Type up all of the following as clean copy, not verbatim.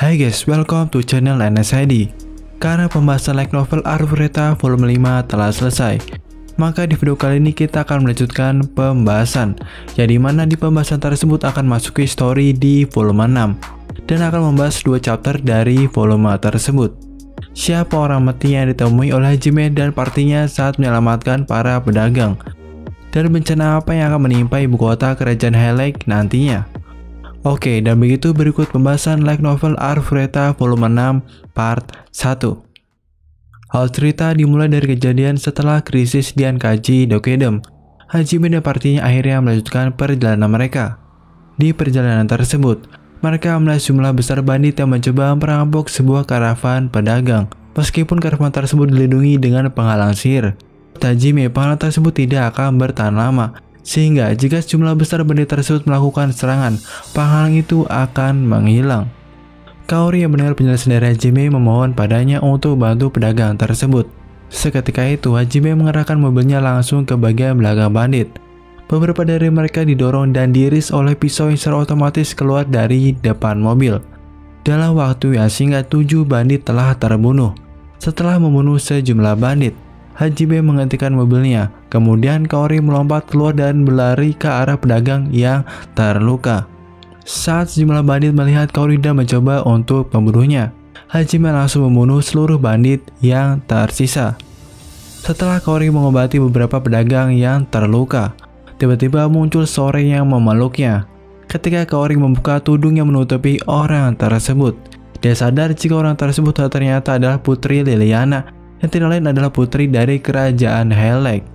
Hai guys, welcome to channel NSID. Karena pembahasan light novel Arifureta volume 5 telah selesai, maka di video kali ini kita akan melanjutkan pembahasan, yang dimana di pembahasan tersebut akan masuki story di volume 6 dan akan membahas 2 chapter dari volume tersebut. Siapa orang mati yang ditemui oleh Hajime dan partinya saat menyelamatkan para pedagang, dan bencana apa yang akan menimpa ibu kota kerajaan High Lake nantinya. Oke, dan begitu berikut pembahasan light novel Arifureta volume 6 part 1. Hal cerita dimulai dari kejadian setelah krisis di Ankaji Dokedem. Hajime dan partinya akhirnya melanjutkan perjalanan mereka. Di perjalanan tersebut, mereka melihat jumlah besar bandit yang mencoba merampok sebuah karavan pedagang. Meskipun karavan tersebut dilindungi dengan penghalang sihir, Hajime, penghalang tersebut tidak akan bertahan lama. Sehingga jika sejumlah besar bandit tersebut melakukan serangan, penghalang itu akan menghilang. Kaori yang mendengar penjelasan dari Hajime memohon padanya untuk bantu pedagang tersebut. Seketika itu, Hajime mengerahkan mobilnya langsung ke bagian belakang bandit. Beberapa dari mereka didorong dan diiris oleh pisau yang secara otomatis keluar dari depan mobil. Dalam waktu yang singkat, 7 bandit telah terbunuh. Setelah membunuh sejumlah bandit, Hajime menghentikan mobilnya. Kemudian Kaori melompat keluar dan berlari ke arah pedagang yang terluka. Saat sejumlah bandit melihat Kaori dan mencoba untuk membunuhnya, Hajime langsung membunuh seluruh bandit yang tersisa. Setelah Kaori mengobati beberapa pedagang yang terluka, tiba-tiba muncul seorang yang memeluknya. Ketika Kaori membuka tudung yang menutupi orang tersebut, dia sadar jika orang tersebut ternyata adalah Putri Liliana, yang tidak lain adalah putri dari kerajaan High Lake.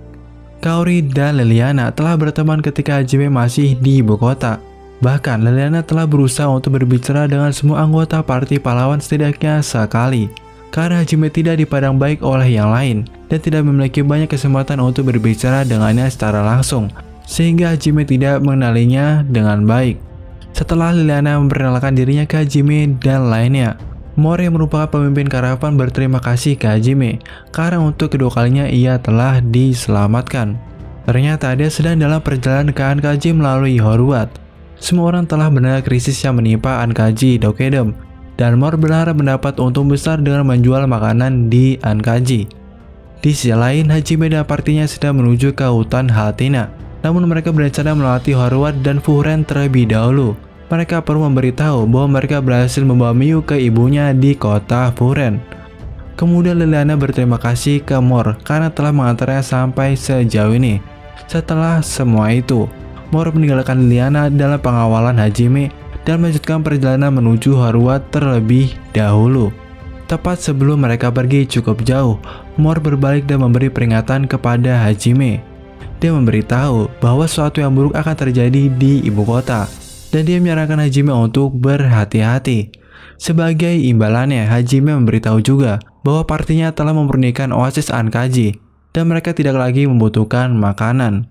Kaori dan Liliana telah berteman ketika Hajime masih di ibu kota. Bahkan Liliana telah berusaha untuk berbicara dengan semua anggota parti pahlawan setidaknya sekali. Karena Hajime tidak dipandang baik oleh yang lain dan tidak memiliki banyak kesempatan untuk berbicara dengannya secara langsung, sehingga Hajime tidak mengenalinya dengan baik. Setelah Liliana memperkenalkan dirinya ke Hajime dan lainnya, Mor yang merupakan pemimpin karavan berterima kasih ke Hajime karena untuk kedua kalinya ia telah diselamatkan. Ternyata dia sedang dalam perjalanan ke Ankaji melalui Horwat. Semua orang telah mendengar krisis yang menimpa Ankaji Dokedem, dan Mor berharap mendapat untung besar dengan menjual makanan di Ankaji. Di sisi lain, Hajime dan partinya sedang menuju ke hutan Hatina, namun mereka berencana melewati Horwat dan Furen terlebih dahulu. Mereka perlu memberitahu bahwa mereka berhasil membawa Miu ke ibunya di kota Furen. Kemudian Liliana berterima kasih ke Mor karena telah mengantarnya sampai sejauh ini. Setelah semua itu, Mor meninggalkan Liliana dalam pengawalan Hajime dan melanjutkan perjalanan menuju Horwat terlebih dahulu. Tepat sebelum mereka pergi cukup jauh, Mor berbalik dan memberi peringatan kepada Hajime. Dia memberitahu bahwa sesuatu yang buruk akan terjadi di ibu kota, dan dia menyarankan Hajime untuk berhati-hati. Sebagai imbalannya, Hajime memberitahu juga bahwa partinya telah memurnikan oasis Ankaji dan mereka tidak lagi membutuhkan makanan.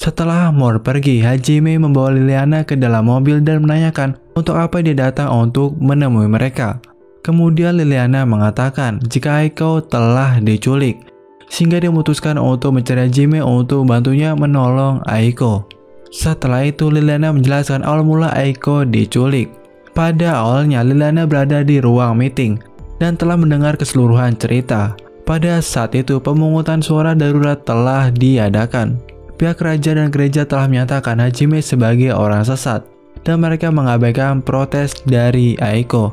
Setelah Mor pergi, Hajime membawa Liliana ke dalam mobil dan menanyakan untuk apa dia datang untuk menemui mereka. Kemudian Liliana mengatakan jika Aiko telah diculik, sehingga dia memutuskan untuk mencari Hajime untuk membantunya menolong Aiko. Setelah itu, Liliana menjelaskan awal mula Aiko diculik. Pada awalnya, Liliana berada di ruang meeting dan telah mendengar keseluruhan cerita. Pada saat itu, pemungutan suara darurat telah diadakan. Pihak raja dan gereja telah menyatakan Hajime sebagai orang sesat, dan mereka mengabaikan protes dari Aiko.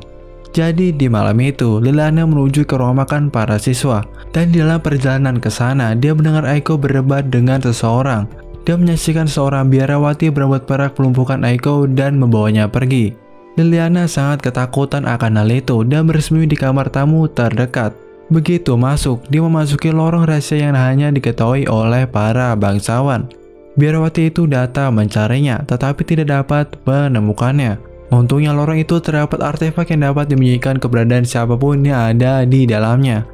Jadi di malam itu, Liliana menuju ke ruang makan para siswa, dan di dalam perjalanan ke sana, dia mendengar Aiko berdebat dengan seseorang. Dia menyaksikan seorang biarawati berambut perak melumpuhkan Aiko dan membawanya pergi. Liliana sangat ketakutan akan hal itu dan bersembunyi di kamar tamu terdekat. Begitu masuk, dia memasuki lorong rahasia yang hanya diketahui oleh para bangsawan. Biarawati itu datang mencarinya, tetapi tidak dapat menemukannya. Untungnya lorong itu terdapat artefak yang dapat menyembunyikan keberadaan siapapun yang ada di dalamnya.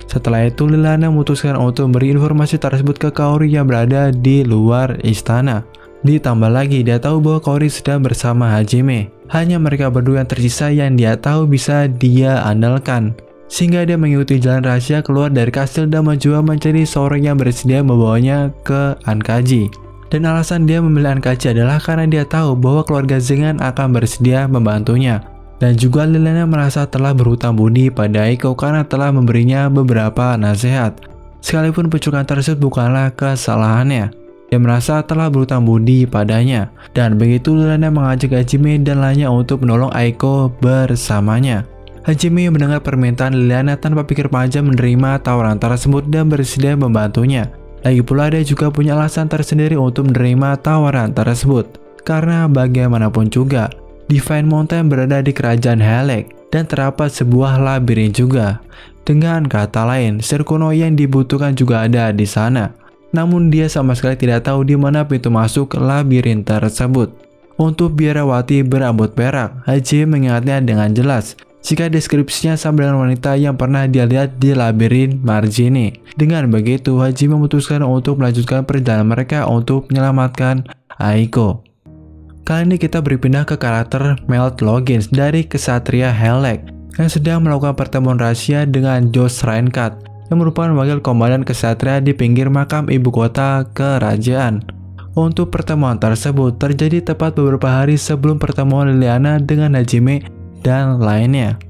Setelah itu, Liliana memutuskan untuk memberi informasi tersebut ke Kaori yang berada di luar istana. Ditambah lagi, dia tahu bahwa Kaori sedang bersama Hajime. Hanya mereka berdua yang tersisa yang dia tahu bisa dia andalkan. Sehingga dia mengikuti jalan rahasia keluar dari kastil dan mencoba mencari seorang yang bersedia membawanya ke Ankaji. Dan alasan dia memilih Ankaji adalah karena dia tahu bahwa keluarga Zengan akan bersedia membantunya. Dan juga Liliana merasa telah berhutang budi pada Aiko karena telah memberinya beberapa nasihat. Sekalipun peculiakan tersebut bukanlah kesalahannya, dia merasa telah berhutang budi padanya. Dan begitu Liliana mengajak Hajime dan lainnya untuk menolong Aiko bersamanya. Hajime mendengar permintaan Liliana tanpa pikir panjang menerima tawaran tersebut dan bersedia membantunya. Lagi pula dia juga punya alasan tersendiri untuk menerima tawaran tersebut. Karena bagaimanapun juga, Divine Mountain berada di kerajaan Helek dan terdapat sebuah labirin juga. Dengan kata lain, Sirkuno yang dibutuhkan juga ada di sana. Namun dia sama sekali tidak tahu di mana pintu masuk labirin tersebut. Untuk biarawati berambut perak, Hajime mengingatnya dengan jelas jika deskripsinya sama dengan wanita yang pernah dia lihat di labirin Margini. Dengan begitu, Hajime memutuskan untuk melanjutkan perjalanan mereka untuk menyelamatkan Aiko. Kali ini kita berpindah ke karakter Melt Loggins dari Kesatria Helek yang sedang melakukan pertemuan rahasia dengan Josh Reinhardt yang merupakan wakil komandan kesatria di pinggir makam ibu kota kerajaan. Untuk pertemuan tersebut terjadi tepat beberapa hari sebelum pertemuan Liliana dengan Hajime dan lainnya.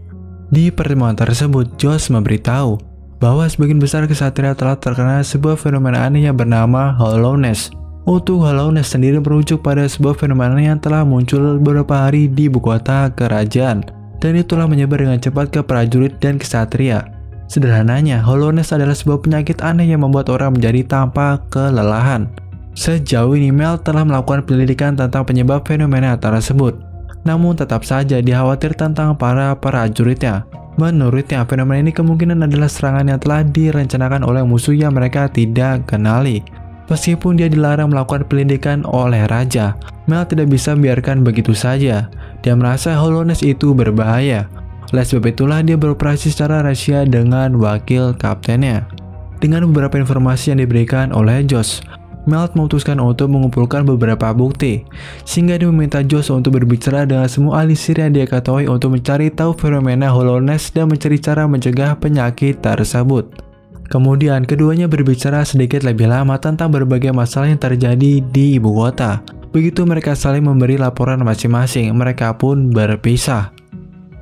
Di pertemuan tersebut, Josh memberitahu bahwa sebagian besar kesatria telah terkena sebuah fenomena aneh yang bernama Hollowness. Untuk Hollowness sendiri merujuk pada sebuah fenomena yang telah muncul beberapa hari di ibu kota kerajaan, dan itulah menyebar dengan cepat ke prajurit dan kesatria. Sederhananya, Hollowness adalah sebuah penyakit aneh yang membuat orang menjadi tanpa kelelahan. Sejauh ini Mel telah melakukan penyelidikan tentang penyebab fenomena tersebut. Namun tetap saja dikhawatir tentang para prajuritnya. Menurutnya, fenomena ini kemungkinan adalah serangan yang telah direncanakan oleh musuh yang mereka tidak kenali. Meskipun dia dilarang melakukan penyelidikan oleh raja, Mel tidak bisa membiarkan begitu saja. Dia merasa Hollowness itu berbahaya. Oleh sebab itulah dia beroperasi secara rahasia dengan wakil kaptennya. Dengan beberapa informasi yang diberikan oleh Josh, Mel memutuskan untuk mengumpulkan beberapa bukti, sehingga dia meminta Josh untuk berbicara dengan semua ahli sihir yang dia ketahui untuk mencari tahu fenomena Hollowness dan mencari cara mencegah penyakit tersebut. Kemudian keduanya berbicara sedikit lebih lama tentang berbagai masalah yang terjadi di ibu kota. Begitu mereka saling memberi laporan masing-masing, mereka pun berpisah.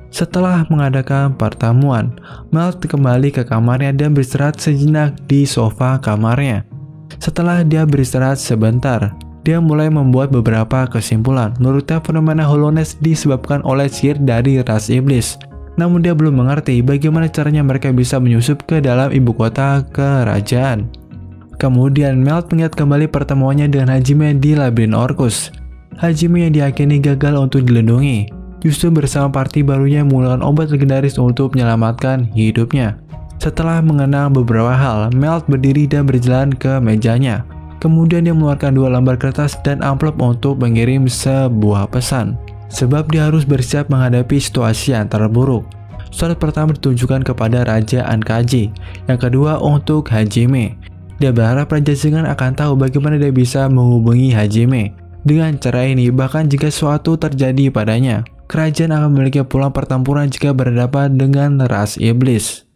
Setelah mengadakan pertemuan, Mel kembali ke kamarnya dan beristirahat sejenak di sofa kamarnya. Setelah dia beristirahat sebentar, dia mulai membuat beberapa kesimpulan. Menurutnya fenomena Hollowness disebabkan oleh sihir dari ras iblis. Namun dia belum mengerti bagaimana caranya mereka bisa menyusup ke dalam ibu kota kerajaan. Kemudian Melt mengingat kembali pertemuannya dengan Hajime di labirin Orcus. Hajime yang diyakini gagal untuk dilindungi, justru bersama party barunya menggunakan obat legendaris untuk menyelamatkan hidupnya. Setelah mengenang beberapa hal, Melt berdiri dan berjalan ke mejanya. Kemudian dia mengeluarkan 2 lembar kertas dan amplop untuk mengirim sebuah pesan. Sebab dia harus bersiap menghadapi situasi yang terburuk. Surat pertama ditujukan kepada Raja Ankaji, yang kedua untuk Hajime. Dia berharap Raja Singan akan tahu bagaimana dia bisa menghubungi Hajime. Dengan cara ini, bahkan jika sesuatu terjadi padanya, kerajaan akan memiliki peluang pertempuran jika berhadapan dengan ras iblis.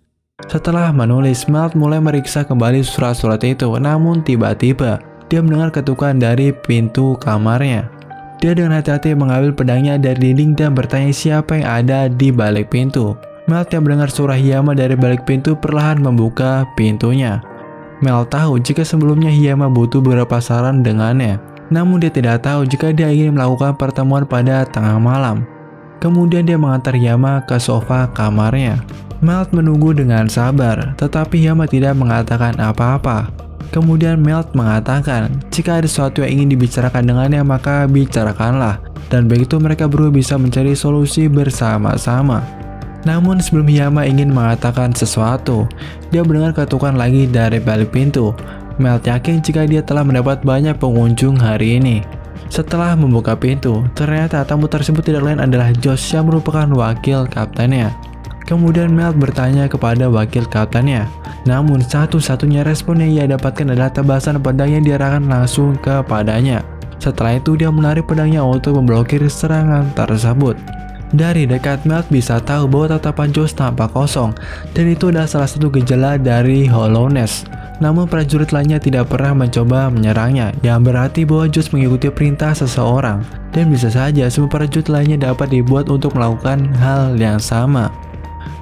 Setelah menulis, Melt mulai meriksa kembali surat-surat itu, namun tiba-tiba dia mendengar ketukan dari pintu kamarnya. Dia dengan hati-hati mengambil pedangnya dari dinding dan bertanya siapa yang ada di balik pintu. Mel yang mendengar suara Hiyama dari balik pintu perlahan membuka pintunya. Mel tahu jika sebelumnya Hiyama butuh beberapa saran dengannya. Namun dia tidak tahu jika dia ingin melakukan pertemuan pada tengah malam. Kemudian dia mengantar Hiyama ke sofa kamarnya. Mel menunggu dengan sabar, tetapi Hiyama tidak mengatakan apa-apa. Kemudian Melt mengatakan, jika ada sesuatu yang ingin dibicarakan dengannya maka bicarakanlah, dan begitu mereka berdua bisa mencari solusi bersama-sama. Namun sebelum Hiyama ingin mengatakan sesuatu, dia mendengar ketukan lagi dari balik pintu. Melt yakin jika dia telah mendapat banyak pengunjung hari ini. Setelah membuka pintu, ternyata tamu tersebut tidak lain adalah Josh yang merupakan wakil kaptennya. Kemudian Melt bertanya kepada wakil kaptennya. Namun satu-satunya respon yang ia dapatkan adalah tebasan pedang yang diarahkan langsung kepadanya. Setelah itu dia menarik pedangnya untuk memblokir serangan tersebut. Dari dekat Melt bisa tahu bahwa tatapan Josh tampak kosong, dan itu adalah salah satu gejala dari Hollowness. Namun prajurit lainnya tidak pernah mencoba menyerangnya, yang berarti bahwa Josh mengikuti perintah seseorang. Dan bisa saja semua prajurit lainnya dapat dibuat untuk melakukan hal yang sama.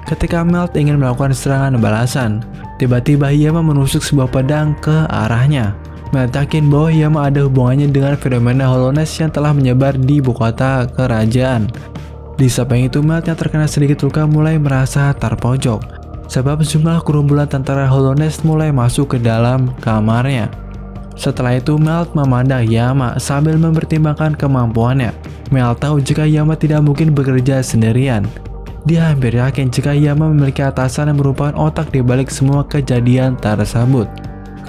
Ketika Melt ingin melakukan serangan balasan, tiba-tiba Yama menusuk sebuah pedang ke arahnya. Melt yakin bahwa Yama ada hubungannya dengan fenomena Hollowness yang telah menyebar di ibu kota kerajaan. Di samping itu, Melt yang terkena sedikit luka mulai merasa terpojok, sebab sejumlah gerombolan tentara Hollowness mulai masuk ke dalam kamarnya. Setelah itu, Melt memandang Yama sambil mempertimbangkan kemampuannya. Melt tahu jika Yama tidak mungkin bekerja sendirian. Dia hampir yakin jika Yama memiliki atasan yang merupakan otak di balik semua kejadian tersebut.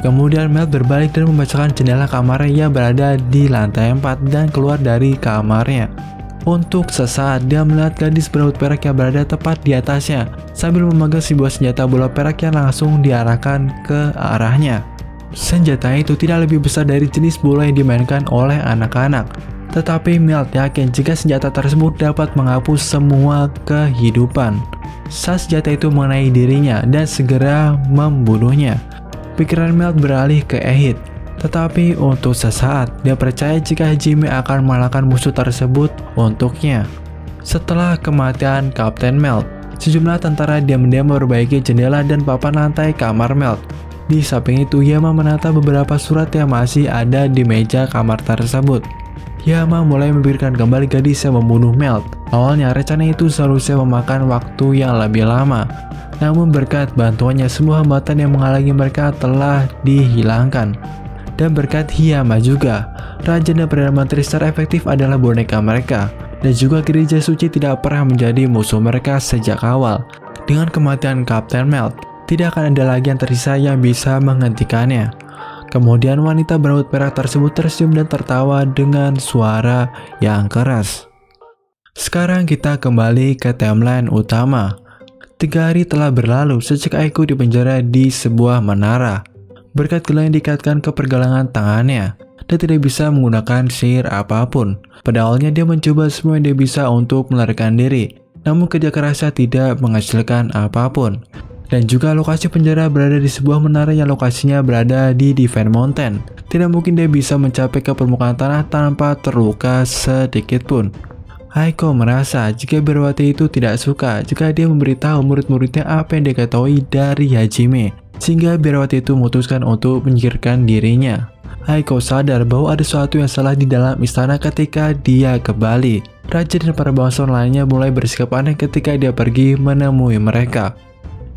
Kemudian Melt berbalik dan membacakan jendela kamarnya yang berada di lantai 4 dan keluar dari kamarnya. Untuk sesaat, dia melihat gadis berambut perak yang berada tepat di atasnya, sambil memegang sebuah senjata bola perak yang langsung diarahkan ke arahnya. Senjata itu tidak lebih besar dari jenis bola yang dimainkan oleh anak-anak, tetapi Melt yakin jika senjata tersebut dapat menghapus semua kehidupan. Saat senjata itu mengenai dirinya dan segera membunuhnya, pikiran Melt beralih ke Ehid. Tetapi untuk sesaat, dia percaya jika Hajime akan mengalahkan musuh tersebut untuknya. Setelah kematian Kapten Melt, sejumlah tentara diam-diam memperbaiki jendela dan papan lantai kamar Melt. Di samping itu, Yama menata beberapa surat yang masih ada di meja kamar tersebut. Yama mulai memikirkan kembali gadis yang membunuh Melt. Awalnya rencana itu seharusnya memakan waktu yang lebih lama. Namun berkat bantuannya, semua hambatan yang menghalangi mereka telah dihilangkan. Dan berkat Yama juga, Raja dan Perdana Menteri secara efektif adalah boneka mereka. Dan juga gereja suci tidak pernah menjadi musuh mereka sejak awal. Dengan kematian Kapten Melt, tidak akan ada lagi yang tersisa yang bisa menghentikannya. Kemudian wanita berambut perak tersebut tersenyum dan tertawa dengan suara yang keras. Sekarang kita kembali ke timeline utama. 3 hari telah berlalu sejak Aiko dipenjara di sebuah menara. Berkat gelang yang diikatkan ke pergelangan tangannya, dia tidak bisa menggunakan sihir apapun. Pada awalnya dia mencoba semua yang dia bisa untuk melarikan diri, namun kerja kerasnya tidak menghasilkan apapun. Dan juga lokasi penjara berada di sebuah menara yang lokasinya berada di Divine Mountain. Tidak mungkin dia bisa mencapai ke permukaan tanah tanpa terluka sedikit pun. Aiko merasa jika Biarawati itu tidak suka jika dia memberitahu murid-muridnya apa yang dia ketahui dari Hajime, sehingga Biarawati itu memutuskan untuk menyingkirkan dirinya. Aiko sadar bahwa ada sesuatu yang salah di dalam istana ketika dia kembali. Raja dan para bangsawan lainnya mulai bersikap aneh ketika dia pergi menemui mereka.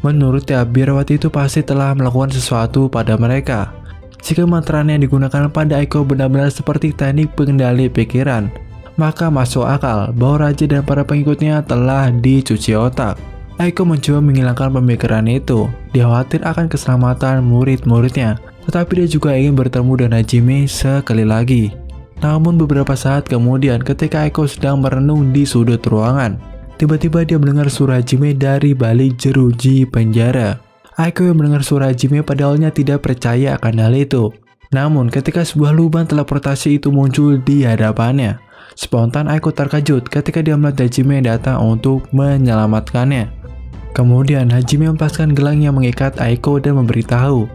Menurutnya, Biarawati itu pasti telah melakukan sesuatu pada mereka. Jika mantra yang digunakan pada Aiko benar-benar seperti teknik pengendali pikiran, maka masuk akal bahwa Raja dan para pengikutnya telah dicuci otak. Aiko mencoba menghilangkan pemikiran itu. Dia khawatir akan keselamatan murid-muridnya, tetapi dia juga ingin bertemu dengan Hajime sekali lagi. Namun beberapa saat kemudian, ketika Aiko sedang merenung di sudut ruangan, tiba-tiba dia mendengar suara Hajime dari balik jeruji penjara. Aiko yang mendengar suara Hajime pada awalnya tidak percaya akan hal itu. Namun ketika sebuah lubang teleportasi itu muncul di hadapannya, spontan Aiko terkejut ketika dia melihat Hajime yang datang untuk menyelamatkannya. Kemudian Hajime melepaskan gelang yang mengikat Aiko dan memberitahu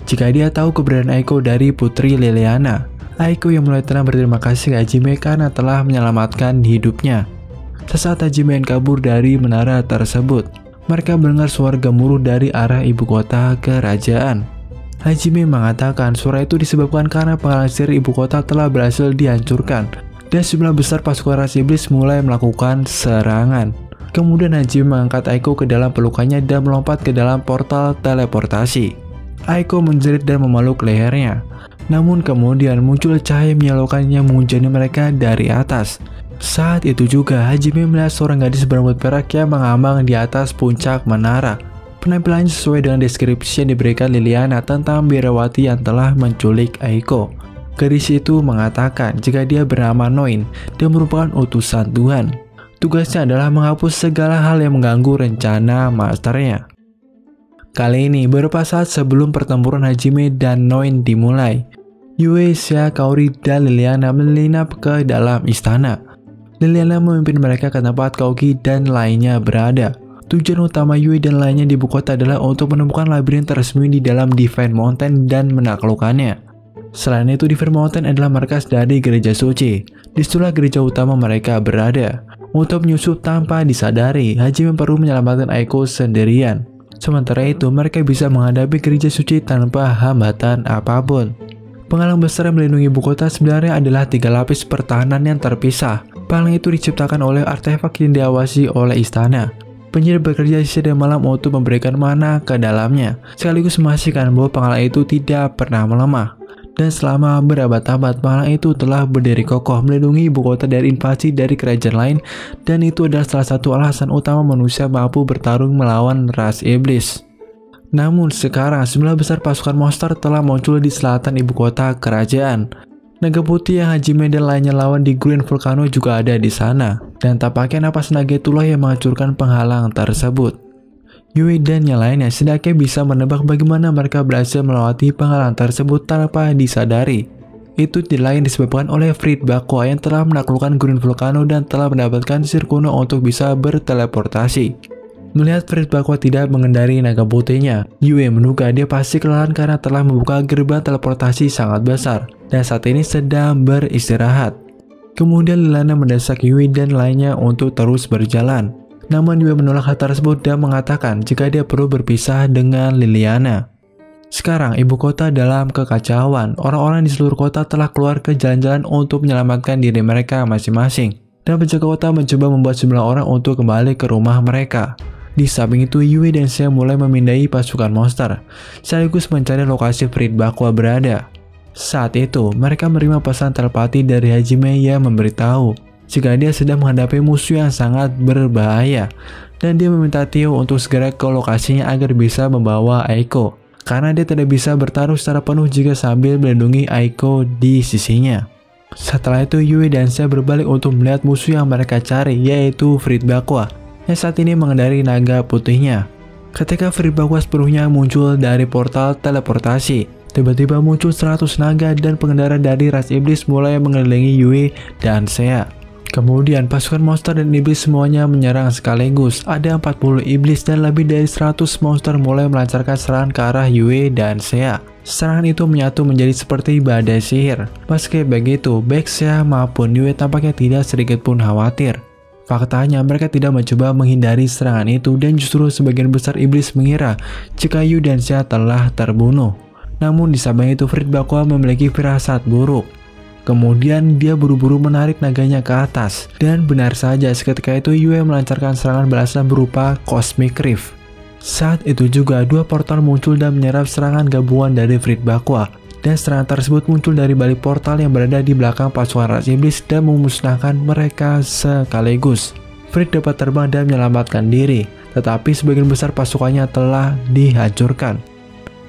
jika dia tahu keberadaan Aiko dari Putri Liliana. Aiko yang mulai tenang berterima kasih ke Hajime karena telah menyelamatkan hidupnya. Sesaat Hajime kabur dari menara tersebut, mereka mendengar suara gemuruh dari arah ibu kota kerajaan. Hajime mengatakan suara itu disebabkan karena penghasil ibu kota telah berhasil dihancurkan dan sejumlah besar pasukan ras iblis mulai melakukan serangan. Kemudian Hajime mengangkat Aiko ke dalam pelukannya dan melompat ke dalam portal teleportasi. Aiko menjerit dan memeluk lehernya. Namun kemudian muncul cahaya menyilaukan yang menghujani mereka dari atas. Saat itu juga Hajime melihat seorang gadis berambut perak yang mengambang di atas puncak menara. Penampilannya sesuai dengan deskripsi yang diberikan Liliana tentang Biarawati yang telah menculik Aiko. Gadis itu mengatakan jika dia bernama Noin dan merupakan utusan Tuhan. Tugasnya adalah menghapus segala hal yang mengganggu rencana masternya. Kali ini beberapa saat sebelum pertempuran Hajime dan Noin dimulai, Yue, Xia, Kaori, dan Liliana menyelinap ke dalam istana. Liliana memimpin mereka ke tempat Koki dan lainnya berada. Tujuan utama Yue dan lainnya di ibu kota adalah untuk menemukan labirin tersembunyi di dalam Divine Mountain dan menaklukkannya. Selain itu, Divine Mountain adalah markas dari gereja suci. Disitulah gereja utama mereka berada. Untuk menyusup tanpa disadari, Hajime perlu menyelamatkan Aiko sendirian. Sementara itu, mereka bisa menghadapi gereja suci tanpa hambatan apapun. Penghalang besar yang melindungi ibu kota sebenarnya adalah 3 lapis pertahanan yang terpisah. Penghalang itu diciptakan oleh artefak yang diawasi oleh istana. Penyihir bekerja siang dan malam untuk memberikan mana ke dalamnya, sekaligus memastikan bahwa penghalang itu tidak pernah melemah. Dan selama berabad-abad, penghalang itu telah berdiri kokoh melindungi ibu kota dari invasi dari kerajaan lain, dan itu adalah salah satu alasan utama manusia mampu bertarung melawan ras iblis. Namun sekarang, jumlah besar pasukan monster telah muncul di selatan ibu kota kerajaan. Naga putih yang Hajime dan lainnya lawan di Grand Volcano juga ada di sana, dan tampaknya napas naga itulah yang menghancurkan penghalang tersebut. Yue dan yang lainnya setidaknya bisa menebak bagaimana mereka berhasil melewati penghalang tersebut tanpa disadari. Itu tidak lain disebabkan oleh Frit Bakwa yang telah menaklukkan Grand Volcano dan telah mendapatkan sihir kuno untuk bisa berteleportasi. Melihat Frit Bakwa tidak mengendari naga putihnya, Yue menduga dia pasti kelelahan karena telah membuka gerbang teleportasi sangat besar dan saat ini sedang beristirahat. Kemudian Liliana mendesak Yue dan lainnya untuk terus berjalan. Namun Yue menolak hal tersebut dan mengatakan jika dia perlu berpisah dengan Liliana. Sekarang ibu kota dalam kekacauan. Orang-orang di seluruh kota telah keluar ke jalan-jalan untuk menyelamatkan diri mereka masing-masing. Dan penjaga kota mencoba membuat sejumlah orang untuk kembali ke rumah mereka. Di samping itu, Yue dan Seiya mulai memindai pasukan monster, sekaligus mencari lokasi Frit Bakwa berada. Saat itu, mereka menerima pesan telepati dari Hajime yang memberitahu jika dia sedang menghadapi musuh yang sangat berbahaya, dan dia meminta Tio untuk segera ke lokasinya agar bisa membawa Aiko, karena dia tidak bisa bertaruh secara penuh jika sambil melindungi Aiko di sisinya. Setelah itu, Yue dan Seiya berbalik untuk melihat musuh yang mereka cari, yaitu Frit Bakwa, yang saat ini mengendari naga putihnya. Ketika Frit Bakwa sepenuhnya muncul dari portal teleportasi, tiba-tiba muncul 100 naga dan pengendara dari ras iblis mulai mengelilingi Yue dan Seiya. Kemudian pasukan monster dan iblis semuanya menyerang sekaligus. Ada 40 iblis dan lebih dari 100 monster mulai melancarkan serangan ke arah Yue dan Seiya. Serangan itu menyatu menjadi seperti badai sihir. Meski begitu, baik Seiya maupun Yue tampaknya tidak sedikit pun khawatir. Faktanya mereka tidak mencoba menghindari serangan itu dan justru sebagian besar iblis mengira jika Yue dan Seiya telah terbunuh. Namun di samping itu Frit Bakwa memiliki firasat buruk. Kemudian dia buru-buru menarik naganya ke atas, dan benar saja seketika itu Yue melancarkan serangan balasan berupa Cosmic Rift. Saat itu juga dua portal muncul dan menyerap serangan gabungan dari Frit Bakwa, dan serangan tersebut muncul dari balik portal yang berada di belakang pasukan ras iblis dan memusnahkan mereka sekaligus. Frit dapat terbang dan menyelamatkan diri, tetapi sebagian besar pasukannya telah dihancurkan.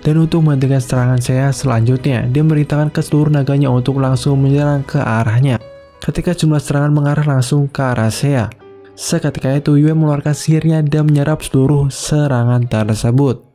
Dan untuk menghentikan serangan Seiya selanjutnya, dia memerintahkan ke seluruh naganya untuk langsung menyerang ke arahnya. Ketika jumlah serangan mengarah langsung ke arah Seiya, seketika itu Yue mengeluarkan sihirnya dan menyerap seluruh serangan tersebut.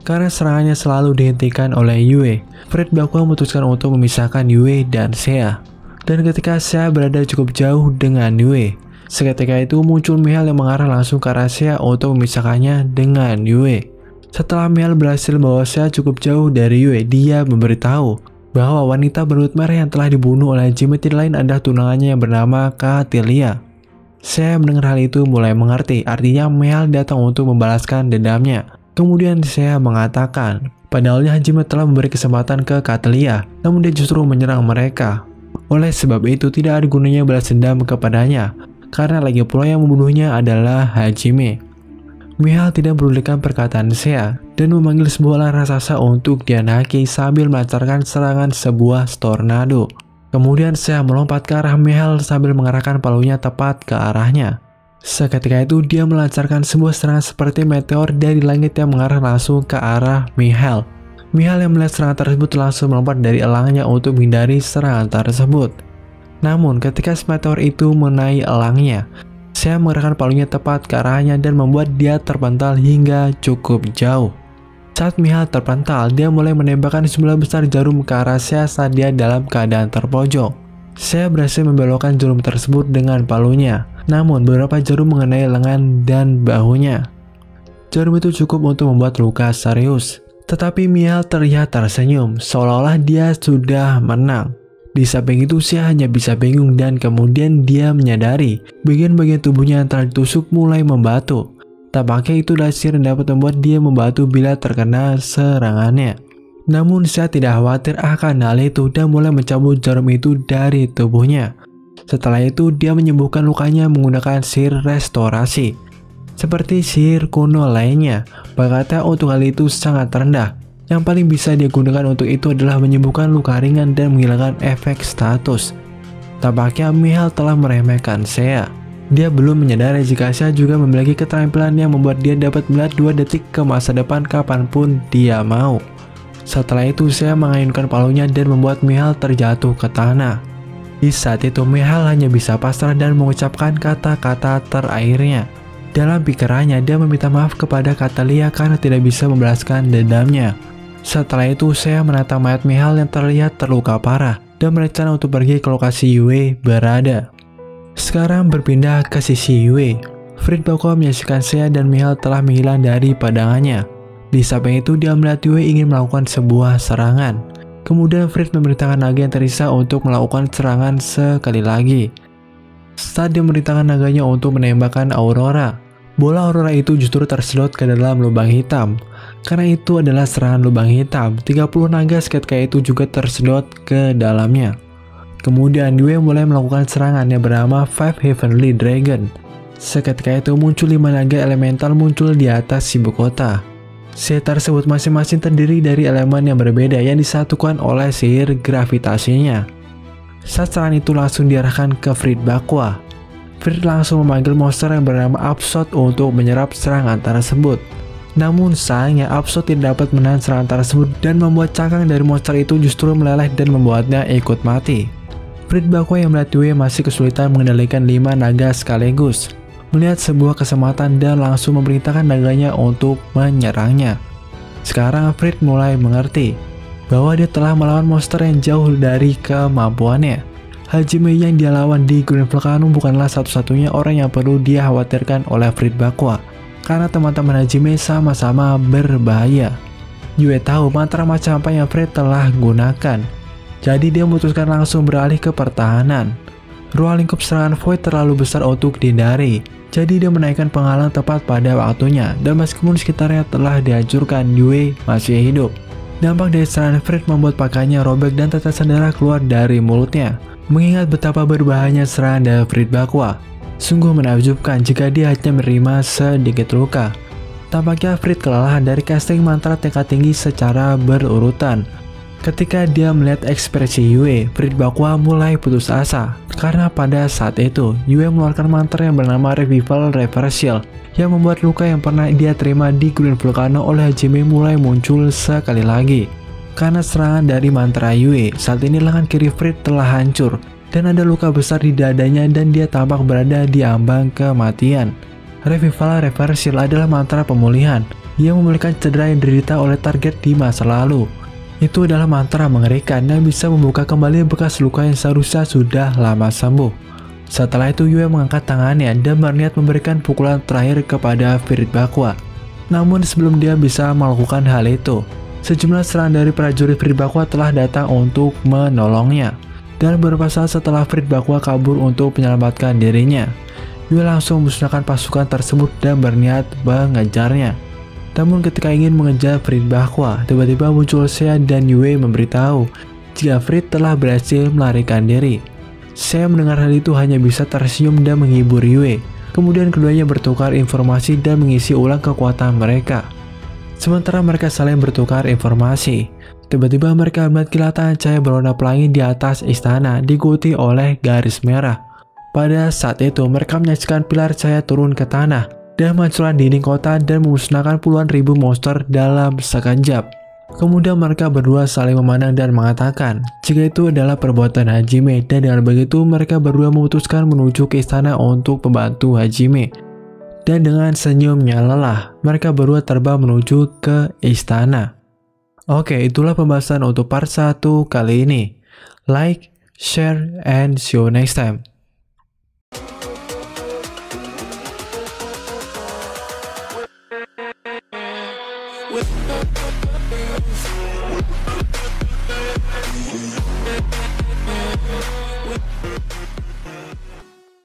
Karena serangannya selalu dihentikan oleh Yue, Frit Bakwa memutuskan untuk memisahkan Yue dan Seiya. Dan ketika Seiya berada cukup jauh dengan Yue, seketika itu muncul Mihail yang mengarah langsung ke arah Seiya untuk memisahkannya dengan Yue. Setelah Mihail berhasil membawa Seiya cukup jauh dari Yue, dia memberitahu bahwa wanita berambut merah yang telah dibunuh oleh Hajime tidak lain adalah tunangannya yang bernama Catilia. Seiya mendengar hal itu mulai mengerti, artinya Mihail datang untuk membalaskan dendamnya. Kemudian Seiya mengatakan, padahalnya Hajime telah memberi kesempatan ke Catilia, namun dia justru menyerang mereka. Oleh sebab itu tidak ada gunanya balas dendam kepadanya, karena lagi pula yang membunuhnya adalah Hajime. Mihail tidak mempedulikan perkataan Seiya dan memanggil sebuah ular raksasa untuk dianaki sambil melancarkan serangan sebuah tornado. Kemudian Seiya melompat ke arah Mihail sambil mengarahkan palunya tepat ke arahnya. Seketika itu dia melancarkan sebuah serangan seperti meteor dari langit yang mengarah langsung ke arah Mihail. Mihail yang melihat serangan tersebut langsung melompat dari elangnya untuk menghindari serangan tersebut. Namun ketika meteor itu mengenai elangnya, Seiya mengarahkan palunya tepat ke arahnya dan membuat dia terpental hingga cukup jauh. Saat Mihail terpental, dia mulai menembakkan jumlah besar jarum ke arah Seiya saat dia dalam keadaan terpojok. Seiya berhasil membelokkan jarum tersebut dengan palunya, namun beberapa jarum mengenai lengan dan bahunya. Jarum itu cukup untuk membuat luka serius. Tetapi Mihail terlihat tersenyum, seolah-olah dia sudah menang. Di samping itu, Xia hanya bisa bingung dan kemudian dia menyadari bagian-bagian tubuhnya yang telah ditusuk mulai membatu. Tampaknya itu adalah sihir yang dapat membuat dia membatu bila terkena serangannya. Namun Xia tidak khawatir akan hal itu dan mulai mencabut jarum itu dari tubuhnya. Setelah itu, dia menyembuhkan lukanya menggunakan sihir restorasi. Seperti sihir kuno lainnya, bakatnya untuk hal itu sangat rendah. Yang paling bisa dia gunakan untuk itu adalah menyembuhkan luka ringan dan menghilangkan efek status. Tampaknya Mihail telah meremehkan Xia. Dia belum menyadari jika Xia juga memiliki keterampilan yang membuat dia dapat melihat 2 detik ke masa depan kapanpun dia mau. Setelah itu, Xia mengayunkan palunya dan membuat Mihail terjatuh ke tanah. Di saat itu, Mihail hanya bisa pasrah dan mengucapkan kata-kata terakhirnya. Dalam pikirannya, dia meminta maaf kepada Katalia karena tidak bisa membalaskan dendamnya. Setelah itu, Xia menatang mayat Mihail yang terlihat terluka parah dan berencana untuk pergi ke lokasi Yue berada. Sekarang berpindah ke sisi Yue. Fried Bakwa menyaksikan Xia dan Mihail telah menghilang dari pandangannya. Di samping itu, dia melihat Yue ingin melakukan sebuah serangan. Kemudian Fried memerintahkan naga yang tersisa untuk melakukan serangan sekali lagi. Saat dia memerintahkan naganya untuk menembakkan Aurora, bola Aurora itu justru tersedot ke dalam lubang hitam. Karena itu adalah serangan lubang hitam, 30 naga seketika itu juga tersedot ke dalamnya. Kemudian Yue mulai melakukan serangan yang bernama Five Heavenly Dragon. Seketika itu muncul 5 naga elemental muncul di atas ibu kota. Sihir tersebut masing-masing terdiri dari elemen yang berbeda yang disatukan oleh sihir gravitasinya. Saat serangan itu langsung diarahkan ke Fried Bakwa. Fried langsung memanggil monster yang bernama Absol untuk menyerap serangan tersebut. Namun sayangnya Absol tidak dapat menahan serangan tersebut dan membuat cangkang dari monster itu justru meleleh dan membuatnya ikut mati. Fried Bakwa yang melihat Yue masih kesulitan mengendalikan 5 naga sekaligus, melihat sebuah kesempatan dan langsung memerintahkan naganya untuk menyerangnya. Sekarang Fried mulai mengerti bahwa dia telah melawan monster yang jauh dari kemampuannya. Hajime yang dia lawan di Green Volcano bukanlah satu-satunya orang yang perlu dia khawatirkan oleh Fried Bakwa. Karena teman-teman Hajime sama-sama berbahaya. Yue tahu mantra macam apa yang Fried telah gunakan. Jadi dia memutuskan langsung beralih ke pertahanan. Ruang lingkup serangan Void terlalu besar untuk dihindari. Jadi dia menaikkan penghalang tepat pada waktunya. Dan meskipun sekitarnya telah dihancurkan, Yue masih hidup. Dampak dari serangan Fried membuat pakaiannya robek dan tetesan darah keluar dari mulutnya. Mengingat betapa berbahayanya serangan dari Fried Bakwa. Sungguh menakjubkan jika dia hanya menerima sedikit luka. Tampaknya Fried kelelahan dari casting mantra tingkat tinggi secara berurutan. Ketika dia melihat ekspresi Yue, Fried Bakwa mulai putus asa. Karena pada saat itu, Yue mengeluarkan mantra yang bernama Revival Reversal yang membuat luka yang pernah dia terima di Green Volcano oleh Hajime mulai muncul sekali lagi. Karena serangan dari mantra Yue, saat ini lengan kiri Fried telah hancur. Dan ada luka besar di dadanya dan dia tampak berada di ambang kematian. Revival Reversal adalah mantra pemulihan yang memulihkan cedera yang diderita oleh target di masa lalu. Itu adalah mantra mengerikan yang bisa membuka kembali bekas luka yang seharusnya sudah lama sembuh. Setelah itu Yue mengangkat tangannya dan berniat memberikan pukulan terakhir kepada Fried Bakwa. Namun sebelum dia bisa melakukan hal itu, sejumlah serangan dari prajurit Fried Bakwa telah datang untuk menolongnya. Dan beberapa saat setelah Fried Bakwa kabur untuk menyelamatkan dirinya, Yue langsung memusnahkan pasukan tersebut dan berniat mengejarnya. Namun ketika ingin mengejar Fried Bakwa, tiba-tiba muncul Xia dan Yue memberitahu jika Fried telah berhasil melarikan diri. Xia mendengar hal itu hanya bisa tersenyum dan menghibur Yue. Kemudian keduanya bertukar informasi dan mengisi ulang kekuatan mereka. Sementara mereka saling bertukar informasi, tiba-tiba mereka melihat kilatan cahaya berwarna pelangi di atas istana diikuti oleh garis merah. Pada saat itu mereka menyaksikan pilar cahaya turun ke tanah dan menghancurkan dinding kota dan memusnahkan puluhan ribu monster dalam sekejap. Kemudian mereka berdua saling memandang dan mengatakan jika itu adalah perbuatan Hajime, dan dengan begitu mereka berdua memutuskan menuju ke istana untuk membantu Hajime. Dan dengan senyumnya lelah, mereka berdua terbang menuju ke istana. Oke, itulah pembahasan untuk part 1 kali ini. Like, share, and see you next time.